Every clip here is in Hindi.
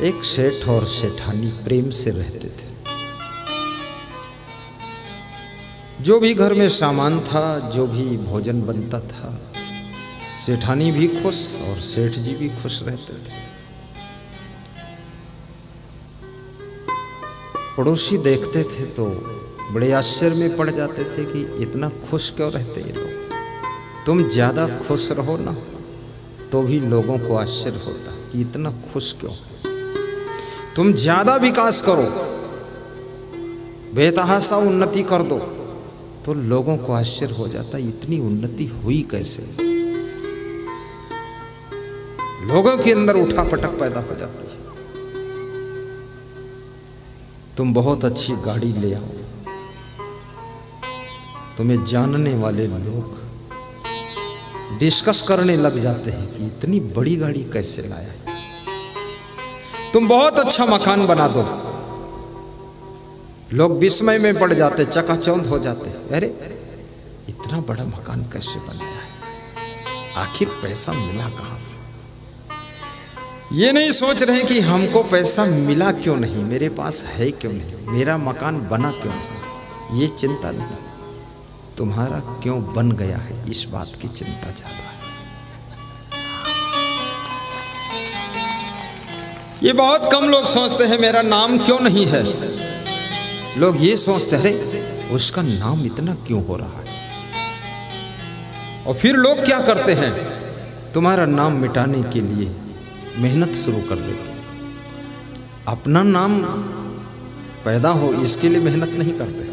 एक सेठ और सेठानी प्रेम से रहते थे। जो भी घर में सामान था, जो भी भोजन बनता था, सेठानी भी खुश और सेठ जी भी खुश रहते थे। पड़ोसी देखते थे तो बड़े आश्चर्य में पड़ जाते थे कि इतना खुश क्यों रहते ये लोग। तुम ज्यादा खुश रहो ना तो भी लोगों को आश्चर्य होता कि इतना खुश क्यों। तुम ज्यादा विकास करो, बेतहाशा उन्नति कर दो तो लोगों को आश्चर्य हो जाता इतनी उन्नति हुई कैसे। लोगों के अंदर उठापटक पैदा हो जाती है। तुम बहुत अच्छी गाड़ी ले आओ, तुम्हें जानने वाले लोग डिस्कस करने लग जाते हैं कि इतनी बड़ी गाड़ी कैसे लाया। तुम बहुत अच्छा मकान बना दो, लोग विस्मय में पड़ जाते, चकाचौंध हो जाते, अरे इतना बड़ा मकान कैसे बनाया है, आखिर पैसा मिला कहां से। ये नहीं सोच रहे कि हमको पैसा मिला क्यों नहीं, मेरे पास है क्यों नहीं, मेरा मकान बना क्यों नहीं, ये चिंता नहीं। तुम्हारा क्यों बन गया है इस बात की चिंता ज्यादा है। ये बहुत कम लोग सोचते हैं मेरा नाम क्यों नहीं है। लोग ये सोचते हैं अरे उसका नाम इतना क्यों हो रहा है। और फिर लोग क्या करते हैं, तुम्हारा नाम मिटाने के लिए मेहनत शुरू कर देते हैं। अपना नाम पैदा हो इसके लिए मेहनत नहीं करते,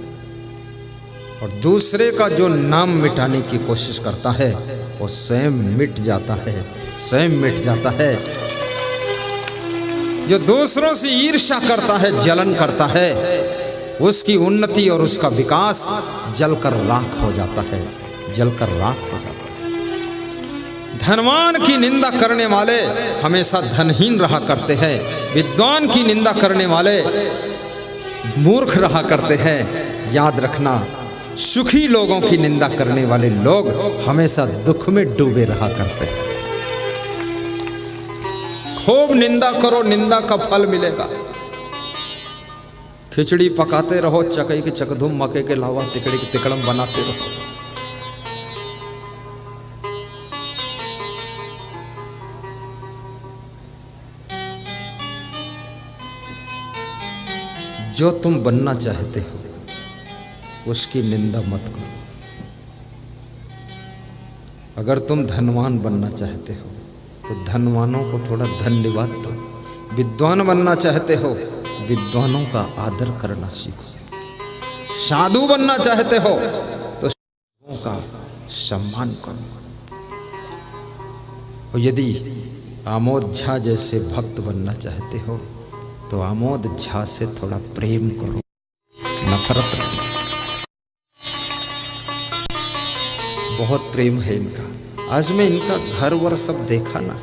और दूसरे का जो नाम मिटाने की कोशिश करता है वो स्वयं मिट जाता है, स्वयं मिट जाता है। जो दूसरों से ईर्ष्या करता है, जलन करता है, उसकी उन्नति और उसका विकास जलकर राख हो जाता है, जलकर राख हो जाता है। धनवान की निंदा करने वाले हमेशा धनहीन रहा करते हैं, विद्वान की निंदा करने वाले मूर्ख रहा करते हैं। याद रखना, सुखी लोगों की निंदा करने वाले लोग हमेशा दुख में डूबे रहा करते हैं। खूब निंदा करो, निंदा का फल मिलेगा। खिचड़ी पकाते रहो, चकई के चकधुम, मके के लावा, तिकड़ी के तिकड़म बनाते रहो। जो तुम बनना चाहते हो उसकी निंदा मत करो। अगर तुम धनवान बनना चाहते हो तो धनवानों को थोड़ा धन्यवाद दो। विद्वान बनना चाहते हो, विद्वानों का आदर करना सीखो। साधु बनना चाहते हो तो साधुओं का सम्मान करो। और यदि आमोद झा जैसे भक्त बनना चाहते हो तो आमोद झा से थोड़ा प्रेम करो, नफरत नहीं। बहुत प्रेम है इनका। आज मैं इनका घर वर सब देखा ना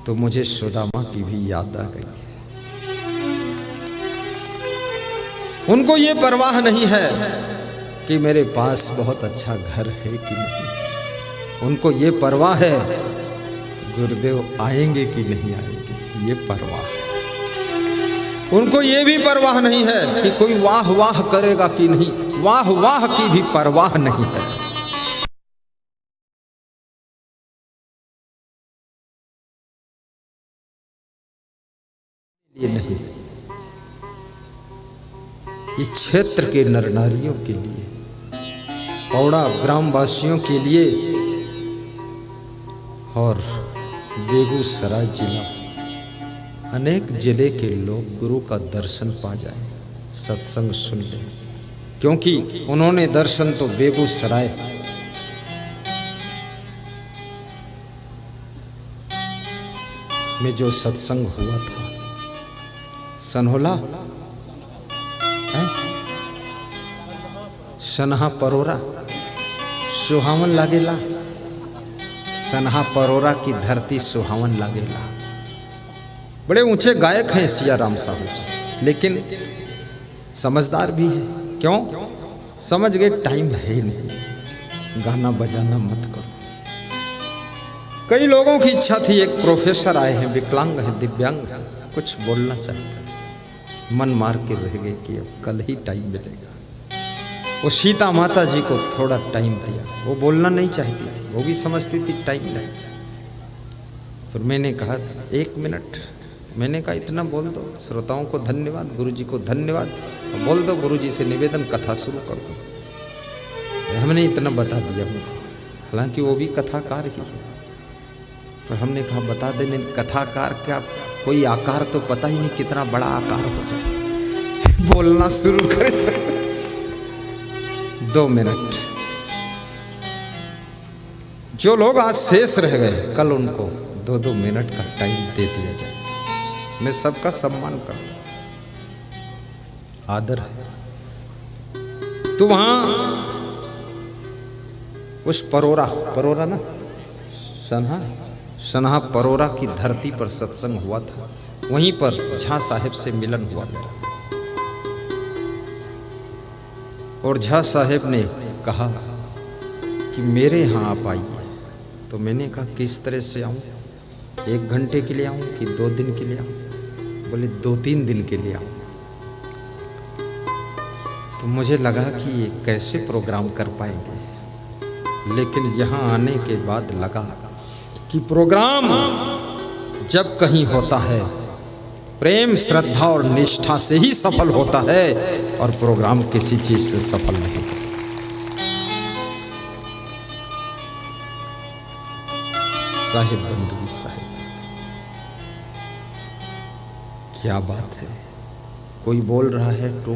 तो मुझे सुदामा की भी याद आ गई। उनको ये परवाह नहीं है कि मेरे पास बहुत अच्छा घर है कि नहीं। उनको ये परवाह है गुरुदेव आएंगे कि नहीं आएंगे, ये परवाह है। उनको ये भी परवाह नहीं है कि कोई वाह वाह करेगा कि नहीं, वाह वाह की भी परवाह नहीं है। ये नहीं, इस क्षेत्र के नर नारियों के लिए, पौड़ा ग्रामवासियों के लिए और बेगूसराय जिला, अनेक जिले के लोग गुरु का दर्शन पा जाए, सत्संग सुन लें। क्योंकि उन्होंने दर्शन तो बेगूसराय में जो सत्संग हुआ था, सनहोला सनहा परोरा सुहावन लागेला, सनहा परोरा की धरती सुहावन लागेला। बड़े ऊंचे गायक हैं सिया राम साहू जी, लेकिन समझदार भी है। क्यों? समझ गए टाइम है ही नहीं, गाना बजाना मत करो। कई लोगों की इच्छा थी, एक प्रोफेसर आए हैं, विकलांग है, दिव्यांग है, कुछ बोलना चाहते थे, मन मार के रह गए कि अब कल ही टाइम मिलेगा। वो सीता माता जी को थोड़ा टाइम दिया, वो बोलना नहीं चाहती थी, वो भी समझती थी टाइम नहीं। पर मैंने कहा 1 मिनट, मैंने कहा इतना बोल दो, श्रोताओं को धन्यवाद, गुरु जी को धन्यवाद, बोल दो गुरु जी से निवेदन, कथा शुरू कर दो। हमने इतना बता दिया उनको, हालांकि वो भी कथाकार ही है, पर हमने कहा बता देने, कथाकार क्या कोई आकार तो पता ही नहीं कितना बड़ा आकार हो जाए, बोलना शुरू कर। 2 मिनट। जो लोग आज शेष रह गए, कल उनको 2-2 मिनट का टाइम दे दिया जाए। मैं सबका सम्मान करता हूं, आदर है। तो वहां उस परोरा ना, सन्हा परोरा की धरती पर सत्संग हुआ था। वहीं पर झा साहेब से मिलन हुआ मेरा, और झा साहेब ने कहा कि मेरे यहाँ आप आइए। तो मैंने कहा किस तरह से आऊँ, 1 घंटे के लिए आऊँ कि 2 दिन के लिए आऊँ? बोले 2-3 दिन के लिए आऊँ। तो मुझे लगा कि ये कैसे प्रोग्राम कर पाएंगे, लेकिन यहाँ आने के बाद लगा कि प्रोग्राम जब कहीं होता है प्रेम, श्रद्धा और निष्ठा से ही सफल होता है, और प्रोग्राम किसी चीज से सफल नहीं होता। साहिब बंधु साहिब, क्या बात है, कोई बोल रहा है टू,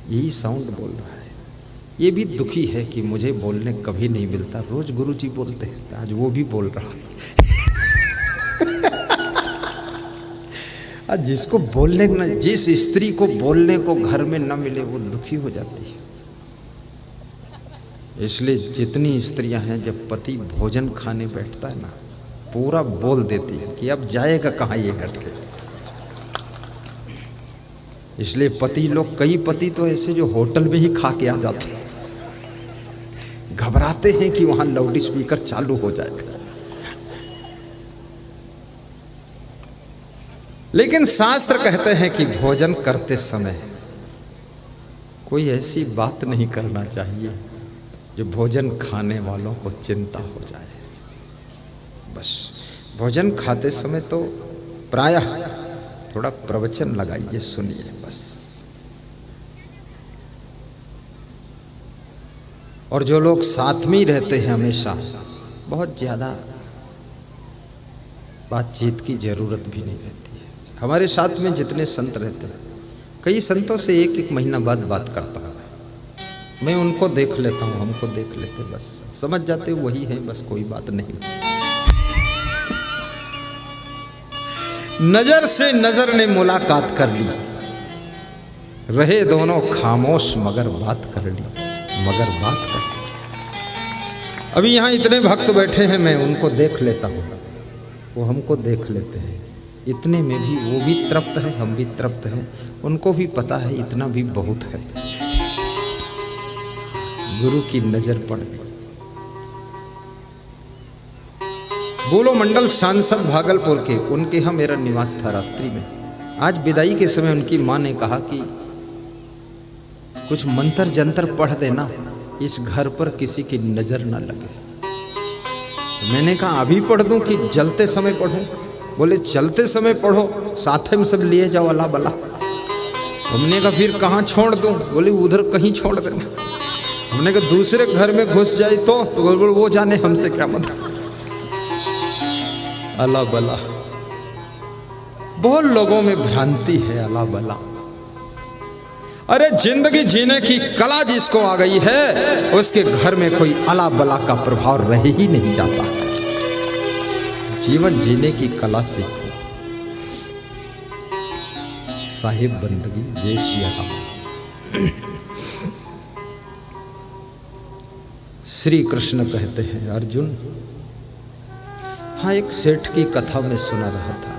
यही साउंड बोल रहा है। ये भी दुखी है कि मुझे बोलने कभी नहीं मिलता, रोज गुरु जी बोलते हैं, आज वो भी बोल रहा है। आज जिसको बोलने न, जिस स्त्री को बोलने को घर में न मिले वो दुखी हो जाती है। इसलिए जितनी स्त्रियां हैं, जब पति भोजन खाने बैठता है ना, पूरा बोल देती है कि अब जाएगा कहाँ ये हट के। इसलिए पति लोग, कई पति तो ऐसे जो होटल में ही खा के आ जाते हैं, घबराते हैं कि वहां लाउड स्पीकर चालू हो जाएगा। लेकिन शास्त्र कहते हैं कि भोजन करते समय कोई ऐसी बात नहीं करना चाहिए जो भोजन खाने वालों को चिंता हो जाए। बस भोजन खाते समय तो प्रायः थोड़ा प्रवचन लगाइए, सुनिए बस। और जो लोग साथ में ही रहते हैं हमेशा, बहुत ज़्यादा बातचीत की जरूरत भी नहीं रहती है। हमारे साथ में जितने संत रहते हैं, कई संतों से 1-1 महीना बाद बात करता हूँ मैं, उनको देख लेता हूँ, हमको देख लेते, बस समझ जाते वही है, बस कोई बात नहीं। नजर से नजर ने मुलाकात कर ली, रहे दोनों खामोश मगर बात कर ली, मगर बात कर ली। अभी यहाँ इतने भक्त बैठे हैं, मैं उनको देख लेता हूँ, वो हमको देख लेते हैं। इतने में भी वो भी तृप्त है, हम भी तृप्त हैं। उनको भी पता है इतना भी बहुत है। गुरु की नजर पड़ गई। बोलो मंडल सांसद भागलपुर के, उनके यहाँ मेरा निवास था रात्रि में। आज विदाई के समय उनकी माँ ने कहा कि कुछ मंत्र जंतर पढ़ देना, इस घर पर किसी की नजर ना लगे। मैंने कहा अभी पढ़ दूं कि जलते समय पढ़ूं? बोले चलते समय पढ़ो, साथ में सब लिए जाओ अला बला। हमने कहा फिर कहाँ छोड़ दूं? बोले उधर कहीं छोड़ देना। हमने कहा दूसरे घर में घुस जाए तो वो जाने, हमसे क्या मतलब। अला बला, बहुत लोगों में भ्रांति है, अला बला। अरे जिंदगी जीने की कला जिसको आ गई है, उसके घर में कोई अला बला का प्रभाव रह ही नहीं जाता। जीवन जीने की कला सीखो। साहिब बंदगी जय श्री राम। श्री कृष्ण कहते हैं अर्जुन, हाँ एक सेठ की कथा में सुना रहा था।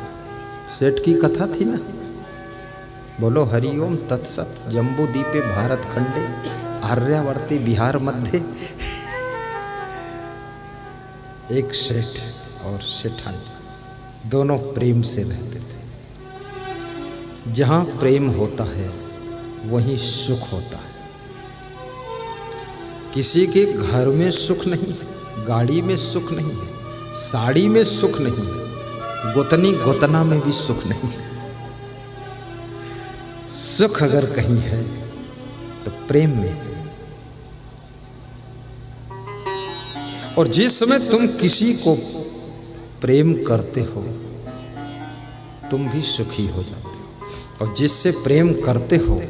सेठ की कथा थी ना, बोलो हरिओम तत्सत। जम्बू द्वीपे भारत खंडे आर्यावर्ती बिहार मध्य एक सेठ और सेठानी दोनों प्रेम से रहते थे। जहाँ प्रेम होता है वहीं सुख होता है। किसी के घर में सुख नहीं है, गाड़ी में सुख नहीं है, साड़ी में सुख नहीं है, गोतनी गोतना में भी सुख नहीं है। सुख अगर कहीं है तो प्रेम में है। और जिस समय तुम किसी को प्रेम करते हो तुम भी सुखी हो जाते हो, और जिससे प्रेम करते हो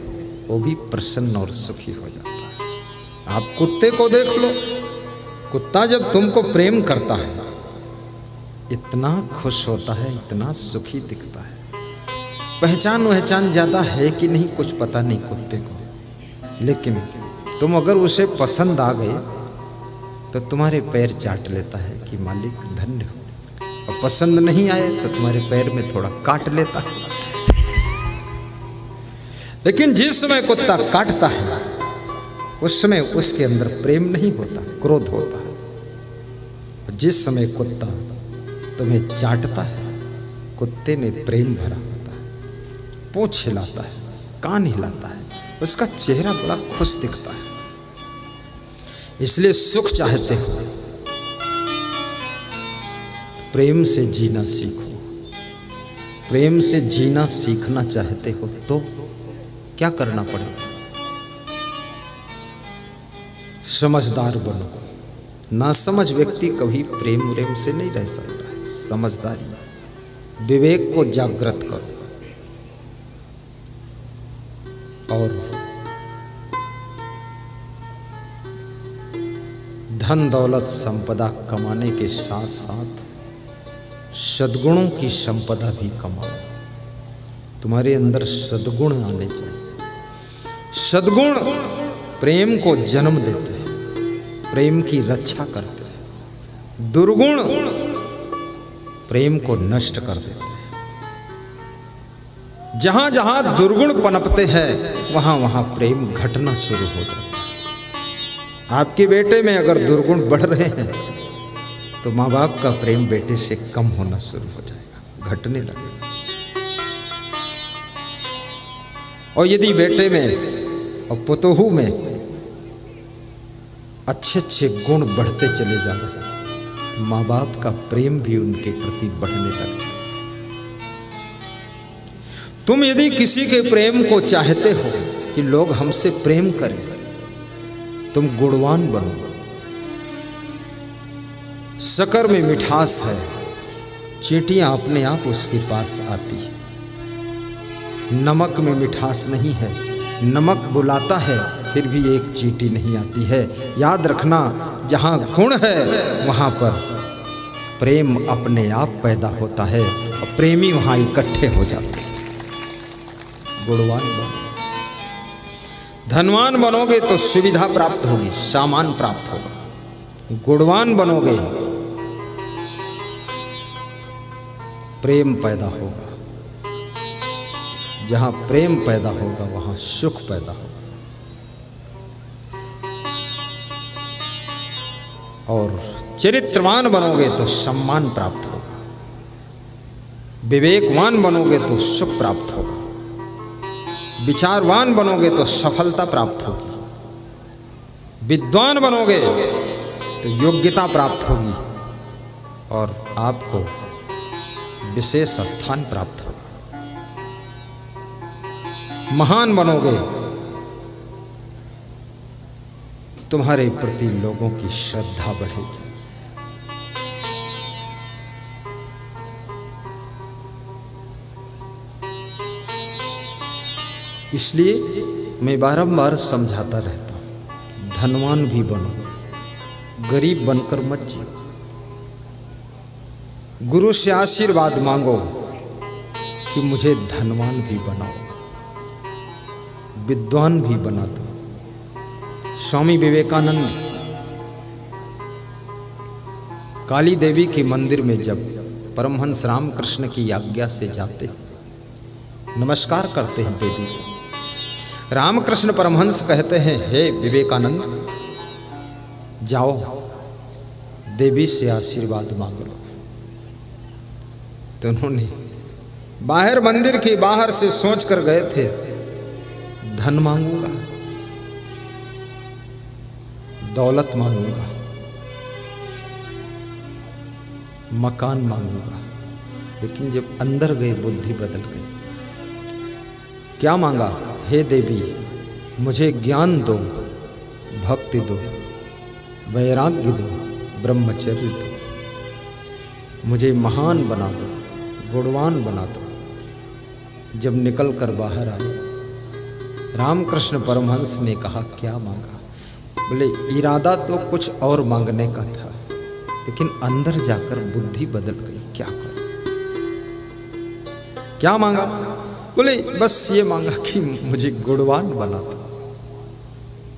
वो भी प्रसन्न और सुखी हो जाता है। आप कुत्ते को देख लो, कुत्ता जब तुमको प्रेम करता है इतना खुश होता है, इतना सुखी दिखता है। पहचान ज्यादा है कि नहीं कुछ पता नहीं कुत्ते को, लेकिन तुम अगर उसे पसंद आ गए तो तुम्हारे पैर चाट लेता है कि मालिक धन्य हो, और पसंद नहीं आए तो तुम्हारे पैर में थोड़ा काट लेता है। लेकिन जिस समय कुत्ता काटता है उस समय उसके अंदर प्रेम नहीं होता, क्रोध होता है। और जिस समय कुत्ता तुम्हें चाटता है कुत्ते में प्रेम भरा होता है। पूंछ हिलाता है, कान हिलाता है, उसका चेहरा बड़ा खुश दिखता है। इसलिए सुख चाहते हो प्रेम से जीना सीखो। प्रेम से जीना सीखना चाहते हो तो क्या करना पड़ेगा? समझदार बनो। नासमझ व्यक्ति कभी प्रेम से नहीं रह सकता है। समझदारी, विवेक को जागृत करो। और धन दौलत संपदा कमाने के साथ साथ सद्गुणों की संपदा भी कमाओ। तुम्हारे अंदर सद्गुण आने चाहिए। सद्गुण प्रेम को जन्म देते हैं, प्रेम की रक्षा करते हैं। दुर्गुण प्रेम को नष्ट कर देते हैं। जहां जहां दुर्गुण पनपते हैं वहां वहां प्रेम घटना शुरू हो जाता है। आपके बेटे में अगर दुर्गुण बढ़ रहे हैं तो माँ बाप का प्रेम बेटे से कम होना शुरू हो जाएगा, घटने लगेगा। और यदि बेटे में और पुतोहू में अच्छे अच्छे गुण बढ़ते चले जा रहे हैं तो माँ बाप का प्रेम भी उनके प्रति बढ़ने लग जाए। तुम यदि किसी के प्रेम को चाहते हो कि लोग हमसे प्रेम करें, तुम गुणवान बनो। शक्कर में मिठास है, चींटियां अपने आप उसके पास आती है। नमक में मिठास नहीं है, नमक बुलाता है फिर भी एक चींटी नहीं आती है। याद रखना, जहां गुण है वहां पर प्रेम अपने आप पैदा होता है और प्रेमी वहां इकट्ठे हो जाते हैं। गुणवान बनो। धनवान बनोगे तो सुविधा प्राप्त होगी, सामान प्राप्त होगा। गुणवान बनोगे प्रेम पैदा होगा। जहां प्रेम पैदा होगा वहां सुख पैदा होगा। और चरित्रवान बनोगे तो सम्मान प्राप्त होगा। विवेकवान बनोगे तो सुख प्राप्त होगा। विचारवान बनोगे तो सफलता प्राप्त होगी। विद्वान बनोगे तो योग्यता प्राप्त होगी और आपको विशेष स्थान प्राप्त होगा। महान बनोगे तुम्हारे प्रति लोगों की श्रद्धा बढ़ेगी। इसलिए मैं बारंबार समझाता रहता हूं, धनवान भी बनो, गरीब बनकर मत जियो। गुरु से आशीर्वाद मांगो कि मुझे धनवान भी बनाओ, विद्वान भी बना दो। स्वामी विवेकानंद काली देवी के मंदिर में जब परमहंस रामकृष्ण की आज्ञा से जाते, नमस्कार करते हैं देवी को, रामकृष्ण परमहंस कहते हैं, हे विवेकानंद, जाओ देवी से आशीर्वाद मांग लो। तो उन्होंने बाहर मंदिर के बाहर से सोच कर गए थे, धन मांगूंगा, दौलत मांगूंगा, मकान मांगूंगा, लेकिन जब अंदर गए बुद्धि बदल गई। क्या मांगा? हे देवी, मुझे ज्ञान दो, भक्ति दो, वैराग्य दो, ब्रह्मचर्य दो, मुझे महान बना दो, गुणवान बना दो। जब निकल कर बाहर आए, रामकृष्ण परमहंस ने कहा, क्या मांगा? बोले, इरादा तो कुछ और मांगने का था, लेकिन अंदर जाकर बुद्धि बदल गई, क्या करूं? क्या मांगा? बोले, बस ये मांगा कि मुझे गुणवान बना दो।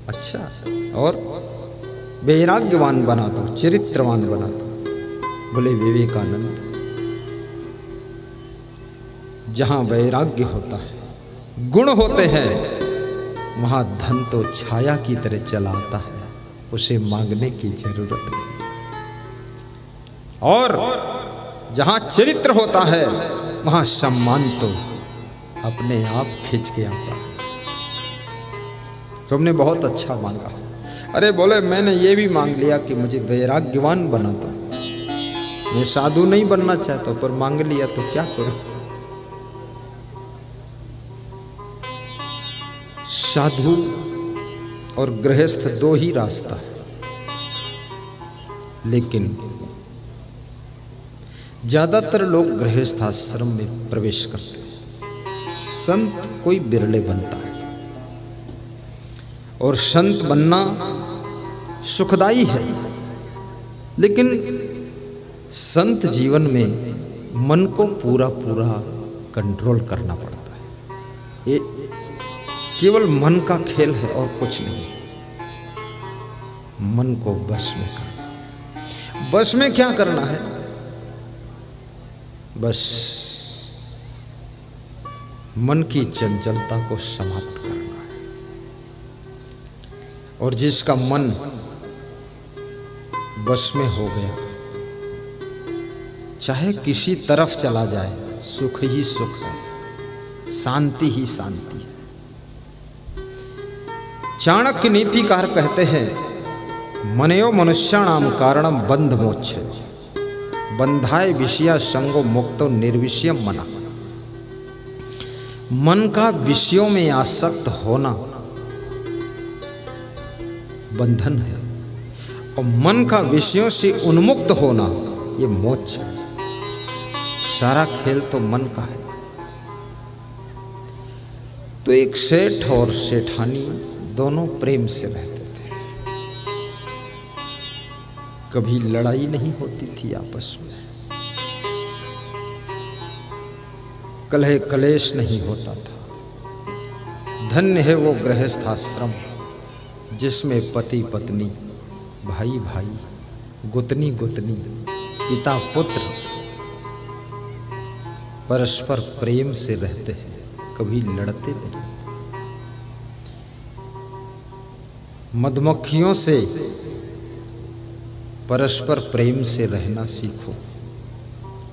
अच्छा, और वैराग्यवान बना दो, चरित्रवान बना दो। बोले, विवेकानंद, जहां वैराग्य होता है, गुण होते हैं, वहां धन तो छाया की तरह चलाता है, उसे मांगने की जरूरत नहीं। और जहां चरित्र होता है, वहां सम्मान तो अपने आप खिंच के आता है। तुमने बहुत अच्छा मांगा। अरे बोले, मैंने ये भी मांग लिया कि मुझे वैराग्यवान बना दो। मैं साधु नहीं बनना चाहता, पर मांग लिया तो क्या करूं? साधु और गृहस्थ दो ही रास्ता है, लेकिन ज्यादातर लोग गृहस्थ आश्रम में प्रवेश करते हैं। संत कोई बिरले बनता है, और संत बनना सुखदाई है, लेकिन संत जीवन में मन को पूरा पूरा कंट्रोल करना पड़ता है। ये केवल मन का खेल है और कुछ नहीं। मन को बस में करना। बस में क्या करना है? बस मन की चंचलता को समाप्त करना है। और जिसका मन बस में हो गया, चाहे किसी तरफ चला जाए, सुख ही सुख है, शांति ही शांति है। चाणक्य नीतिकार कहते हैं, मनयो मनुष्याणाम कारणम बंध मोक्ष, बंधाय विषया संगो मुक्तो निर्विषयम मना। मन का विषयों में आसक्त होना बंधन है, और मन का विषयों से उन्मुक्त होना ये मोक्ष है। सारा खेल तो मन का है। तो एक सेठ और सेठानी दोनों प्रेम से रहते थे। कभी लड़ाई नहीं होती थी आपस में, कलह कलेश नहीं होता था। धन्य है वो गृहस्थ आश्रम जिसमें पति पत्नी, भाई भाई, गुतनी गुतनी, पिता पुत्र परस्पर प्रेम से रहते हैं, कभी लड़ते नहीं। मधुमक्खियों से परस्पर प्रेम से रहना सीखो,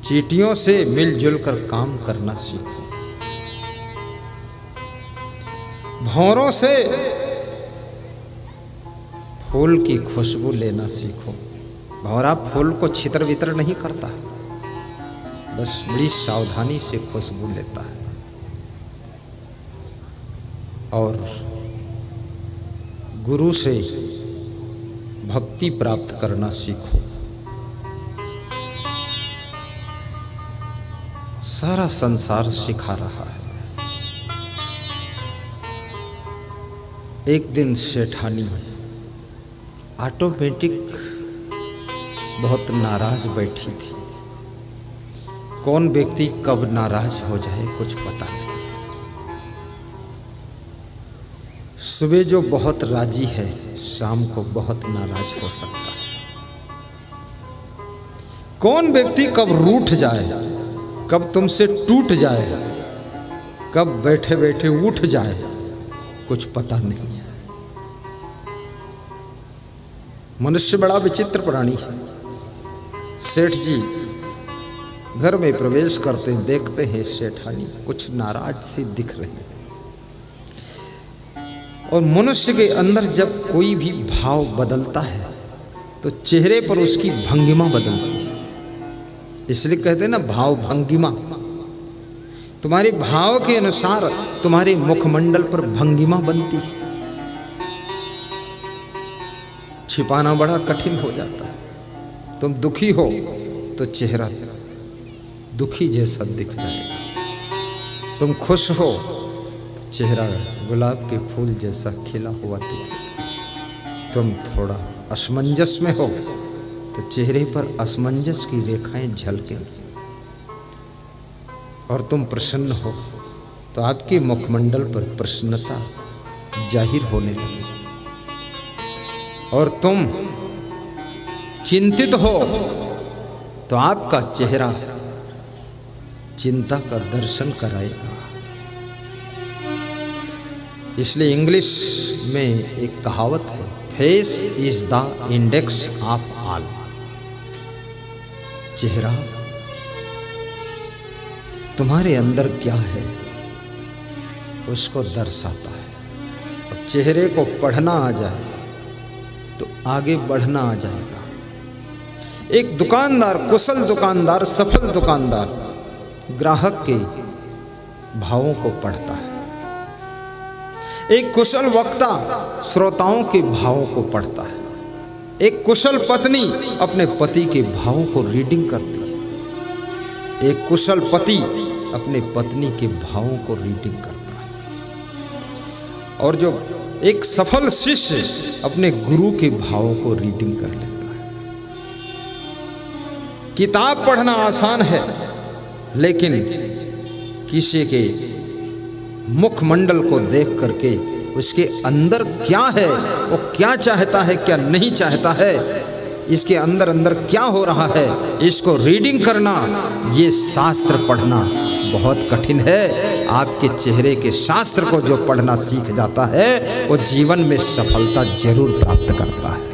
चींटियों से मिलजुल कर काम करना सीखो, भंवरों से फूल की खुशबू लेना सीखो। भंवरा फूल को छितर वितर नहीं करता, बस बड़ी सावधानी से खुशबू लेता है। और गुरु से भक्ति प्राप्त करना सीखो। सारा संसार सिखा रहा है। एक दिन सेठानी ऑटोमेटिक बहुत नाराज बैठी थी। कौन व्यक्ति कब नाराज हो जाए कुछ पता नहीं। सुबह जो बहुत राजी है, शाम को बहुत नाराज हो सकता है। कौन व्यक्ति कब रूठ जाए, कब तुमसे टूट जाए, कब बैठे बैठे उठ जाए, कुछ पता नहीं है। मनुष्य बड़ा विचित्र प्राणी है। सेठ जी घर में प्रवेश करते देखते हैं सेठानी कुछ नाराज सी दिख रही है। और मनुष्य के अंदर जब कोई भी भाव बदलता है तो चेहरे पर उसकी भंगिमा बदलती है। इसलिए कहते हैं ना भाव भंगिमा। तुम्हारे भाव के अनुसार तुम्हारे मुखमंडल पर भंगिमा बनती है। छिपाना बड़ा कठिन हो जाता है। तुम दुखी हो तो चेहरा दुखी जैसा दिख जाएगा। तुम खुश हो तो चेहरा गुलाब के फूल जैसा खिला हुआ दिखेगा। तुम थोड़ा असमंजस में हो तो चेहरे पर असमंजस की रेखाएं झलकेंगी। और तुम प्रसन्न हो तो आपके मुखमंडल पर प्रसन्नता जाहिर होने लगेगी। और तुम चिंतित हो तो आपका चेहरा चिंता का दर्शन कराएगा। इसलिए इंग्लिश में एक कहावत है, face is the index of all. चेहरा तुम्हारे अंदर क्या है उसको दर्शाता है। और चेहरे को पढ़ना आ जाए तो आगे बढ़ना आ जाएगा। एक दुकानदार, कुशल दुकानदार, सफल दुकानदार ग्राहक के भावों को पढ़ता है। एक कुशल वक्ता श्रोताओं के भावों को पढ़ता है। एक कुशल पत्नी अपने पति के भावों को रीडिंग करती है। एक कुशल पति अपने पत्नी के भावों को रीडिंग करता है। और जो एक सफल शिष्य अपने गुरु के भावों को रीडिंग कर लेता है। किताब पढ़ना आसान है, लेकिन किसी के मुखमंडल को देख करके उसके अंदर क्या है, वो क्या चाहता है, क्या नहीं चाहता है, इसके अंदर अंदर क्या हो रहा है, इसको रीडिंग करना, ये शास्त्र पढ़ना बहुत कठिन है। आपके चेहरे के शास्त्र को जो पढ़ना सीख जाता है वो जीवन में सफलता जरूर प्राप्त करता है।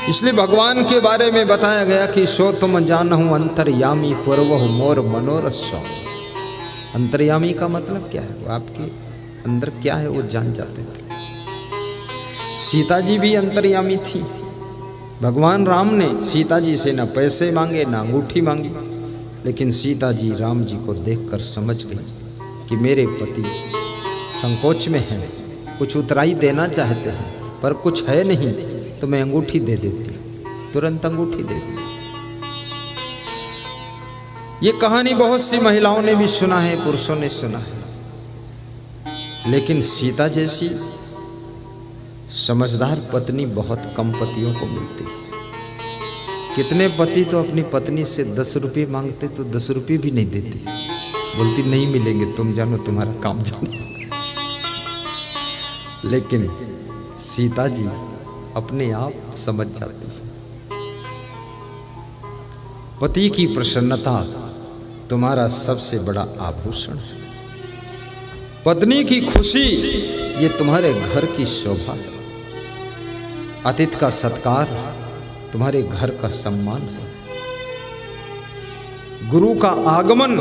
इसलिए भगवान के बारे में बताया गया कि सो तुम जानहु अंतर्यामी पूर्वहु मोर मनोरथ स्वामी। अंतर्यामी का मतलब क्या है? वो आपके अंदर क्या है वो जान जाते थे। सीता जी भी अंतर्यामी थी। भगवान राम ने सीता जी से ना पैसे मांगे ना अंगूठी मांगी, लेकिन सीता जी राम जी को देखकर समझ गई कि मेरे पति संकोच में हैं, कुछ उतराई देना चाहते हैं पर कुछ है नहीं, तो मैं अंगूठी दे देती। तुरंत अंगूठी दे दी। ये कहानी बहुत सी महिलाओं ने भी सुना है, पुरुषों ने सुना है, लेकिन सीता जैसी समझदार पत्नी बहुत कम पतियों को मिलती है। कितने पति तो अपनी पत्नी से 10 रुपये मांगते तो 10 रुपये भी नहीं देती, बोलती नहीं मिलेंगे, तुम जानो, तुम्हारा काम जानो। लेकिन सीता जी अपने आप समझ जाती है। पति की प्रसन्नता तुम्हारा सबसे बड़ा आभूषण है। पत्नी की खुशी ये तुम्हारे घर की शोभा है। अतिथि का सत्कार तुम्हारे घर का सम्मान है। गुरु का आगमन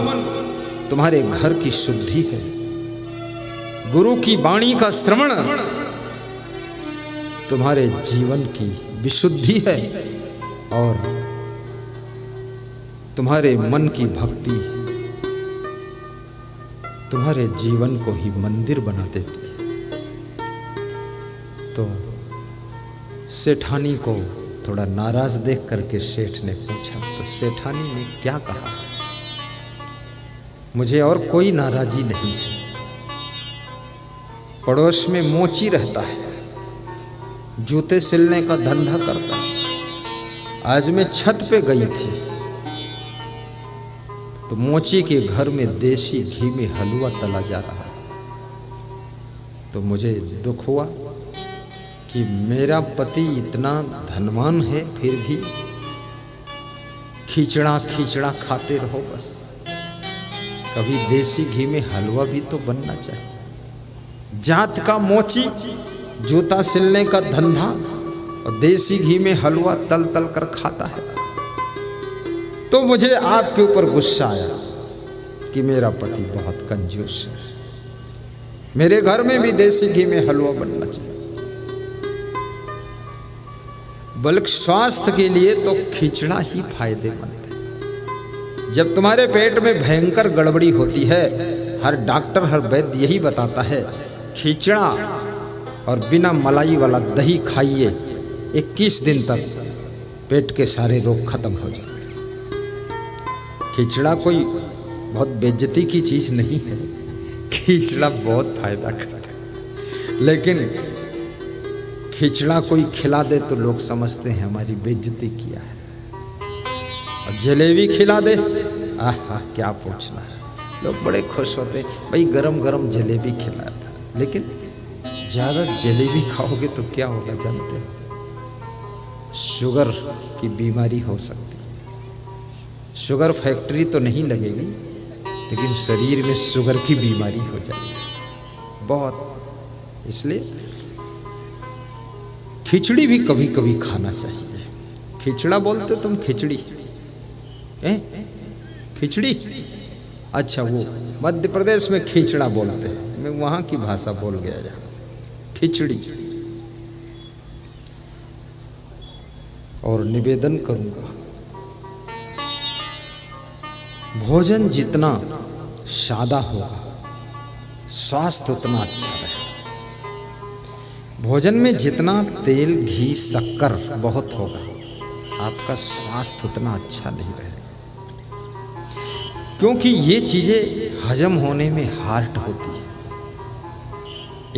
तुम्हारे घर की शुद्धि है। गुरु की वाणी का श्रवण तुम्हारे जीवन की विशुद्धि है। और तुम्हारे मन की भक्ति तुम्हारे जीवन को ही मंदिर बना देती है। तो सेठानी को थोड़ा नाराज देख करके सेठ ने पूछा, तो सेठानी ने क्या कहा? मुझे और कोई नाराजी नहीं। पड़ोस में मोची रहता है, जूते सिलने का धंधा करता है। आज मैं छत पे गई थी तो मोची के घर में देसी घी में हलवा तला जा रहा है। तो मुझे दुख हुआ कि मेरा पति इतना धनवान है, फिर भी खिचड़ा खिचड़ा खाते रहो बस। कभी देसी घी में हलवा भी तो बनना चाहिए। जात का मोची, जूता सिलने का धंधा, देसी घी में हलवा तल तल कर खाता है। तो मुझे आपके ऊपर गुस्सा आया कि मेरा पति बहुत कंजूस है, मेरे घर में भी देसी घी में हलवा बनना चाहिए। बल्कि स्वास्थ्य के लिए तो खिचड़ा ही फायदेमंद है। जब तुम्हारे पेट में भयंकर गड़बड़ी होती है, हर डॉक्टर हर वैद्य यही बताता है, खिचड़ा और बिना मलाई वाला दही खाइए, 21 दिन तक पेट के सारे रोग खत्म हो जाएंगे। खिचड़ा कोई बहुत बेइज्जती की चीज़ नहीं है, खिचड़ा बहुत फायदा करता है। लेकिन खिचड़ा कोई खिला दे तो लोग समझते हैं हमारी बेइज्जती किया है, और जलेबी खिला दे, आहा क्या पूछना है, लोग बड़े खुश होते हैं, भाई गरम गरम जलेबी खिलाया था। लेकिन ज़्यादा जलेबी खाओगे तो क्या होगा जानते हैं? शुगर की बीमारी हो सकती है। शुगर फैक्ट्री तो नहीं लगेगी, लेकिन शरीर में शुगर की बीमारी हो जाएगी बहुत। इसलिए खिचड़ी भी कभी कभी खाना चाहिए। खिचड़ा बोलते तुम? खिचड़ी खिचड़ी? अच्छा, वो मध्य प्रदेश में खिचड़ा बोलते हैं, मैं वहाँ की भाषा बोल गया यहाँ, खिचड़ी। और निवेदन करूँगा, भोजन जितना सादा होगा स्वास्थ्य उतना अच्छा रहेगा। भोजन में जितना तेल घी शक्कर बहुत होगा आपका स्वास्थ्य उतना अच्छा नहीं रहेगा, क्योंकि ये चीज़ें हजम होने में हार्ड होती है।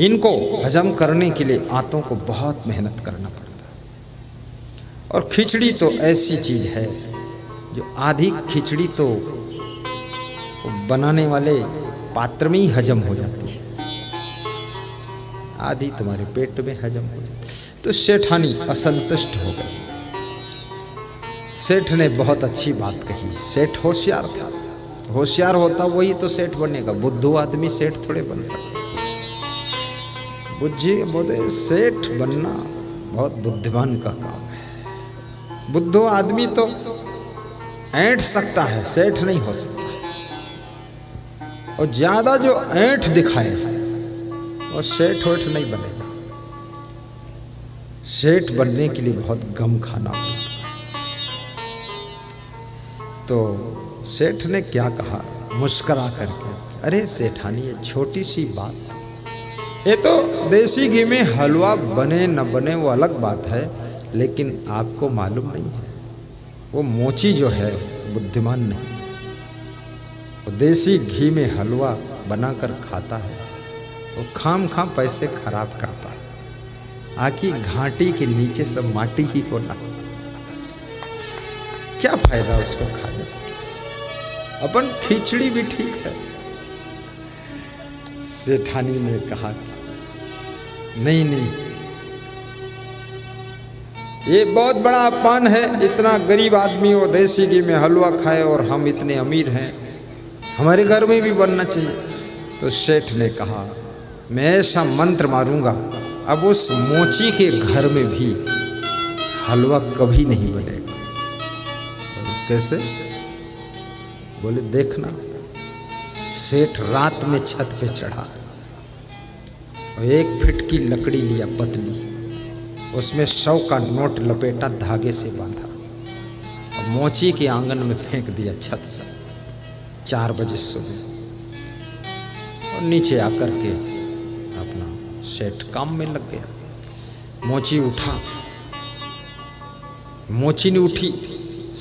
इनको हजम करने के लिए आंतों को बहुत मेहनत करना पड़ता है। और खिचड़ी तो ऐसी चीज़ है जो आधी खिचड़ी तो बनाने वाले पात्र में ही हजम हो जाती है, आधी तुम्हारे पेट में हजम हो जाती है। तो सेठानी असंतुष्ट हो गई। सेठ ने बहुत अच्छी बात कही। सेठ होशियार था, होशियार होता वही तो सेठ बनेगा, बुद्धू आदमी सेठ थोड़े बन सकते। बुझिए बोले सेठ बनना बहुत बुद्धिमान का काम है। बुद्धू आदमी तो ऐंठ सकता है, सेठ नहीं हो सकता। और ज्यादा जो ऐंठ दिखाए वो सेठ वेठ नहीं बनेगा। सेठ बनने के लिए बहुत गम खाना पड़ता है। तो सेठ ने क्या कहा मुस्करा करके, अरे सेठानी ये छोटी सी बात, ये तो देसी घी में हलवा बने न बने वो अलग बात है, लेकिन आपको मालूम नहीं है वो मोची जो है बुद्धिमान नहीं। वो देसी घी में हलवा बनाकर खाता है, वो खाम खाम पैसे खराब करता है। आखिर घाटी के नीचे सब माटी ही होना, क्या फायदा उसको खाने से? अपन खिचड़ी भी ठीक है। सेठानी ने कहा नहीं नहीं, ये बहुत बड़ा अपमान है, इतना गरीब आदमी हो देसी घी में हलवा खाए और हम इतने अमीर हैं, हमारे घर में भी बनना चाहिए। तो सेठ ने कहा मैं ऐसा मंत्र मारूंगा अब उस मोची के घर में भी हलवा कभी नहीं बनेगा। कैसे? बोले देखना। सेठ रात में छत पे चढ़ा और 1 फीट की लकड़ी लिया पतली, उसमें 100 का नोट लपेटा, धागे से बांधा और मोची के आंगन में फेंक दिया छत से। 4 बजे सुबह और नीचे आकर के अपना सेठ काम में लग गया। मोची उठा, मोची ने उठी,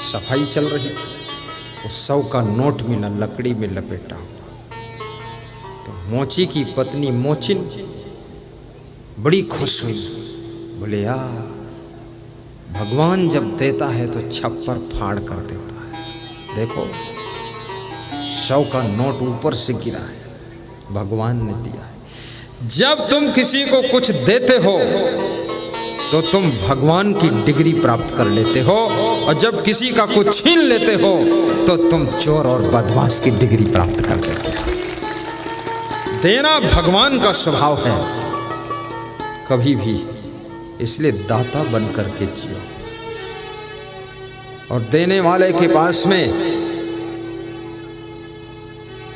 सफाई चल रही थी, उस 100 का नोट मिला लकड़ी में लपेटा हुआ। तो मोची की पत्नी मोचिन बड़ी खुश हुई, बोले यार भगवान जब देता है तो छप्पर फाड़ कर देता है। देखो 100 का नोट ऊपर से गिरा है, भगवान ने दिया है। जब तुम किसी को कुछ देते हो तो तुम भगवान की डिग्री प्राप्त कर लेते हो, और जब किसी का कुछ छीन लेते हो तो तुम चोर और बदमाश की डिग्री प्राप्त कर लेते हो। देना भगवान का स्वभाव है, कभी भी इसलिए दाता बन करके जियो। और देने वाले के पास में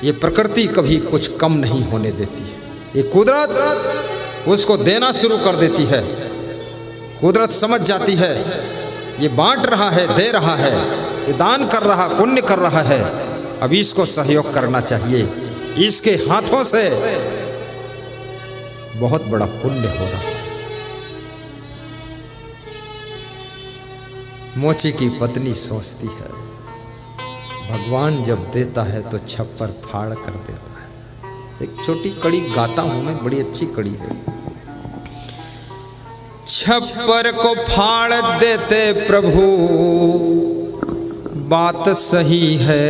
ये प्रकृति कभी कुछ कम नहीं होने देती है। ये कुदरत उसको देना शुरू कर देती है। कुदरत समझ जाती है ये बांट रहा है, दे रहा है, ये दान कर रहा, पुण्य कर रहा है, अब इसको सहयोग करना चाहिए। इसके हाथों से बहुत बड़ा पुण्य हो रहा है। मोची की पत्नी सोचती है भगवान जब देता है तो छप्पर फाड़ कर देता है। एक छोटी कड़ी गाता हूं मैं, बड़ी अच्छी कड़ी है। छप्पर को फाड़ देते प्रभु बात सही है,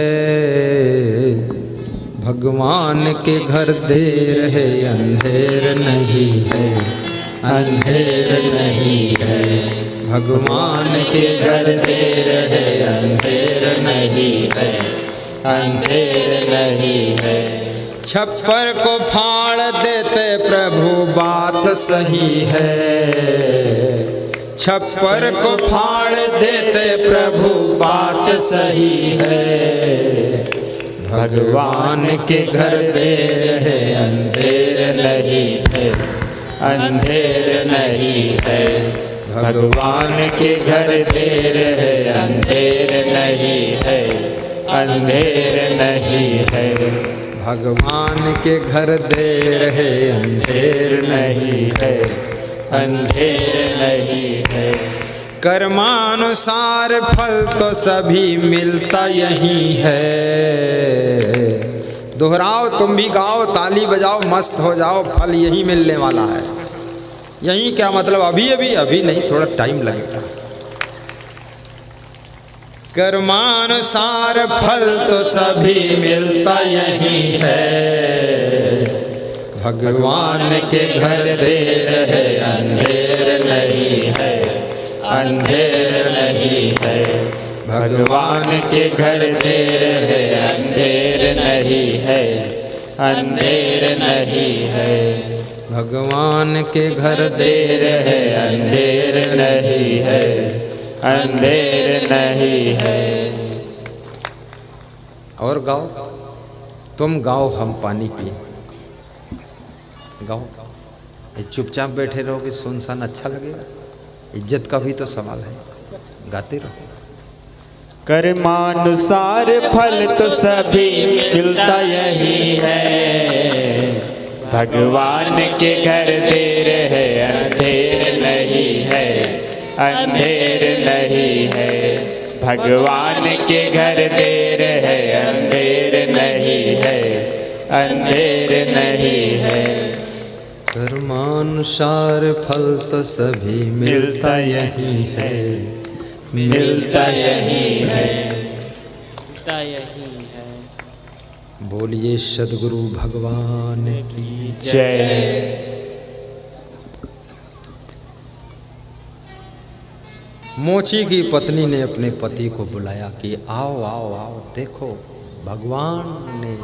भगवान के घर देर है अंधेर नहीं है, अंधेर नहीं है, भगवान के घर देर है अंधेर नहीं है, अंधेर नहीं है। छप्पर को फाड़ देते प्रभु बात सही है, छप्पर को फाड़ देते प्रभु बात सही है, भगवान के घर देर है अंधेर नहीं है, अंधेर नहीं है, भगवान के घर देर है अंधेर नहीं है, अंधेर नहीं है, भगवान के घर देर है अंधेर नहीं है, अंधेर नहीं है। कर्मानुसार फल तो सभी मिलता यही है। दोहराओ, तुम भी गाओ, ताली बजाओ, मस्त हो जाओ, फल यही मिलने वाला है। यही क्या मतलब अभी अभी अभी नहीं, थोड़ा टाइम लगेगा। कर्मानुसार फल तो सभी मिलता यही है, भगवान के घर देर है अंधेर नहीं है, अंधेर नहीं है, भगवान के घर देर है अंधेर नहीं है, अंधेर नहीं है, भगवान के घर देर है अंधेर नहीं है, अंधेर नहीं है। और गाओ, तुम गाओ हम पानी पिए। गाओ, चुपचाप बैठे रहोगे सुनसान अच्छा लगेगा? इज्जत का भी तो सवाल है, गाते रहो। कर्मानुसार फल तो सभी मिलता यही है, भगवान के घर देर है अंधेर नहीं है, अंधेर नहीं है, भगवान के घर देर है अंधेर नहीं है, अंधेर नहीं है। कर्मानुसार फल तो सभी मिलता यही है, मिलता यही है, मिलता यही है। बोलिए सद्गुरु भगवान की जय। मोची की पत्नी ने अपने पति को बुलाया कि आओ आओ आओ, देखो भगवान ने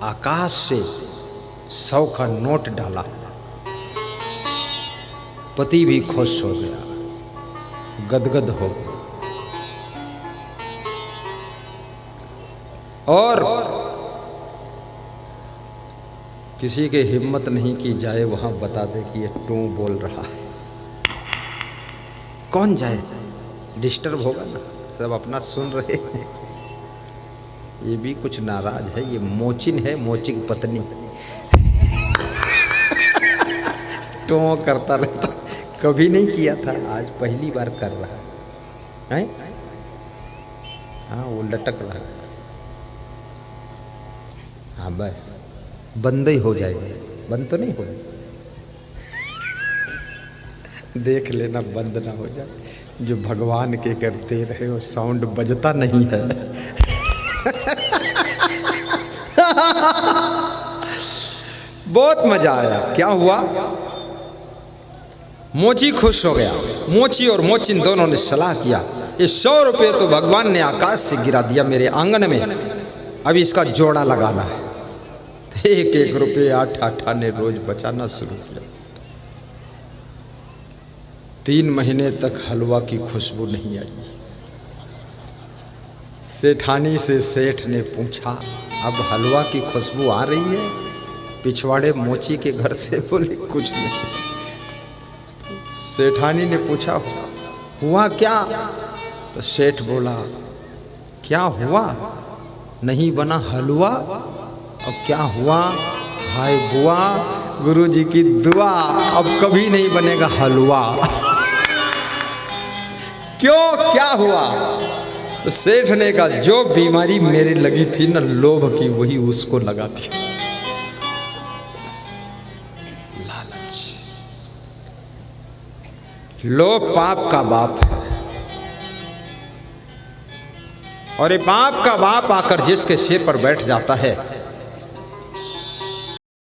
आकाश से 100 का नोट डाला। पति भी खुश हो गया, गदगद हो गया। और किसी के हिम्मत नहीं की जाए वहां बता दे कि ये टू बोल रहा है। कौन जाए, डिस्टर्ब होगा ना, सब अपना सुन रहे हैं। ये भी कुछ नाराज है, ये मोचिन है, मोची की पत्नी टो करता रहता, कभी नहीं किया था, आज पहली बार कर रहा है। हाँ, वो लटक रहा है। हाँ बस बंद ही हो जाएगा, बंद तो नहीं होगा, देख लेना बंद ना हो जाए। जो भगवान के करते रहे वो साउंड बजता नहीं है। बहुत मजा आया। क्या हुआ, मोची खुश हो गया। मोची और मोचिन दोनों ने सलाह किया, ये 100 रुपये तो भगवान ने आकाश से गिरा दिया मेरे आंगन में, अब इसका जोड़ा लगाना है। 1-1 रुपये 8-8 ने रोज बचाना शुरू किया। 3 महीने तक हलवा की खुशबू नहीं आई। सेठानी से सेठ ने पूछा, अब हलवा की खुशबू आ रही है? पिछवाड़े मोची के घर से बोले, कुछ नहीं। सेठानी ने पूछा, हुआ क्या? तो सेठ बोला, क्या हुआ? नहीं बना हलवा? अब क्या हुआ? हाय बुआ, गुरुजी की दुआ, अब कभी नहीं बनेगा हलवा। क्यों, क्या हुआ? तो सेठ ने कहा, जो बीमारी मेरे लगी थी ना लोभ की, वही उसको लगा थी, लालच। लोभ पाप का बाप है, और ये पाप का बाप आकर जिसके सिर पर बैठ जाता है